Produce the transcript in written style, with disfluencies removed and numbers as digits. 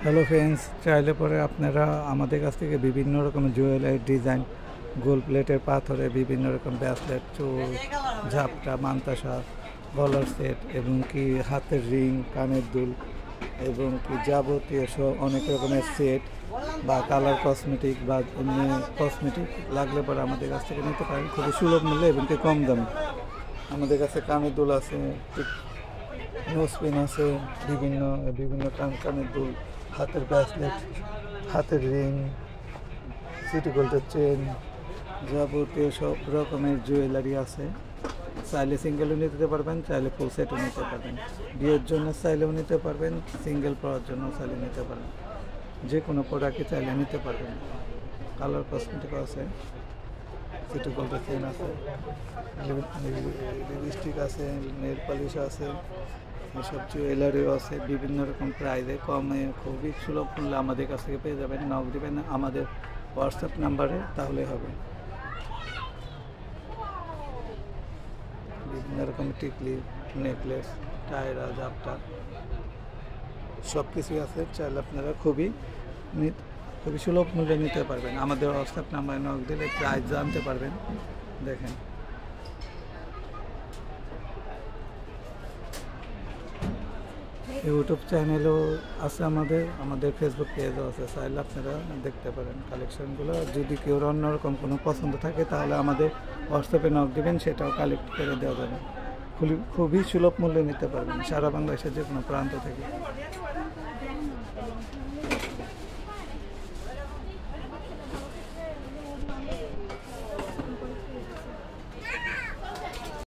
Hello friends, চাইলে পরে আপনারা আমাদের কাছ থেকে বিভিন্ন রকমের জুয়েলারি ডিজাইন, গোল্ড প্লেটের পাথরে বিভিন্ন রকম ব্রেসলেট, চোর, ঝাপটা, মান্তাসা, গলার সেট এবং কি হাতের রিং, কানের দুল এবং কি যাবতীয় সব অনেক রকমের সেট বা কালার কসমেটিক বা এমনি কসমেটিক লাগলে পরে আমাদের কাছ থেকে নিতে পারেন খুবই সুলভ মূল্যে এবং কি কম দামে। আমাদের কাছে কানের দুল আছে, নোজপিন আছে, বিভিন্ন বিভিন্ন কানের দুল, হাতের ব্রেসলেট, হাতের রিং, সিটি গোল্ডের চেন, যাবতীয় সব রকমের জুয়েলারি আছে। চাইলে সিঙ্গেলও নিতে পারবেন, চাইলে ফুল সেটও নিতে পারবেন। বিয়ের জন্য চাইলেও নিতে পারবেন, সিঙ্গেল পরার জন্য চাইলে নিতে পারবেন। যে কোনো প্রোডাক্টই চাইলে নিতে পারবেন। কালার কসমেটিক আছে, সিটি গোল্ডের চেন আছে, লিপস্টিক আছে, নেল পালিশ আছে, এসব জুয়েলারিও আছে বিভিন্ন রকম প্রাইসে, কমে খুবই সুলভ মূল্যে আমাদের কাছ থেকে পেয়ে যাবেন। নক দেবেন আমাদের হোয়াটসঅ্যাপ নাম্বারে, তাহলে হবে। বিভিন্ন রকম টিকলি, নেকলেস, টায়রা, জাপটা সব কিছুই আছে। চাইলে আপনারা খুবই সুলভ মূল্যে নিতে পারবেন। আমাদের হোয়াটসঅ্যাপ নাম্বারে নক দিলে প্রাইস জানতে পারবেন। দেখেন, ইউটিউব চ্যানেলও আছে, আমাদের ফেসবুক পেজও আছে, চাইলে আপনারা দেখতে পারেন কালেকশনগুলো। যদি কেউ অন্যরকম কোনো পছন্দ থাকে তাহলে আমাদের হোয়াটসঅ্যাপে নক দেবেন, সেটাও কালেক্ট করে দেওয়া যাবে। খুবই সুলভ মূল্যে নিতে পারবেন সারা বাংলাদেশের যে কোনো প্রান্ত থেকে।